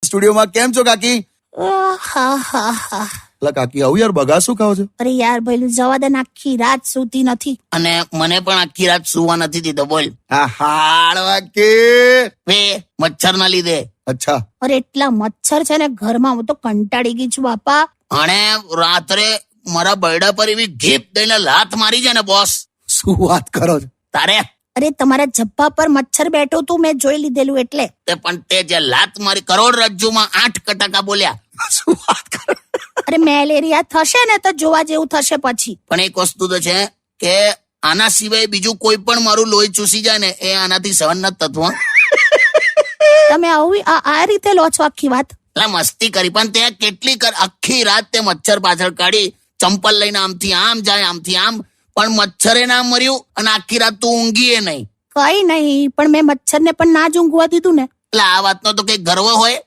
સ્ટુડિયોમાં કેમ છો કાકી? એટલે કાકી આવું યાર બગા શું ખાવ છો? અરે યાર ભાઈ જવા દે ને, આખી રાત સૂતી નથી. અને મને પણ આખી રાત સુવા નથી દીધો. બોલ હા હાડવા કે વે મચ્છર ના લીધે. અચ્છા અરે એટલા મચ્છર છે ને ઘરમાં, હું તો કંટાળી ગઈ છું બાપા. અને રાત્રે મારા બરડા પર એવી ઘીપ દઈને લાત મારી છે ને બોસ, શું વાત કરો છો? તારે અરે તમારા જબ્બા પર મચ્છર બેઠો તું, મેં જોઈ લીધેલું એટલે. તે પણ તે જે લાત મારી કરોડરજ્જુમાં 8 કટકા બોલ્યા. શું વાત કરો? અરે મેલેરિયા થશે ને તો જોવા જેવું થશે પછી. પણ એક વસ્તુ તો છે કે આના સિવાય બીજું કોઈ પણ મારું લોહી ચૂસી જાય ને એ આનાથી સહન નથી થતું. તમે આવું આ રીતે લો છો આખી વાત? એટલે મસ્તી કરી, પણ તે કેટલી આખી રાત તે મચ્છર પાછળ કાઢી, ચંપલ લઈને આમથી આમ જાય આમથી આમ, પણ મચ્છરે ના મર્યું અને આખી રાત તું ઊંઘીએ નહીં. કઈ નહીં, પણ મેં મચ્છરને પણ ના જ ઊંઘવા દીધું ને. એટલે આ વાતનો તો કઈ ગર્વ હોય?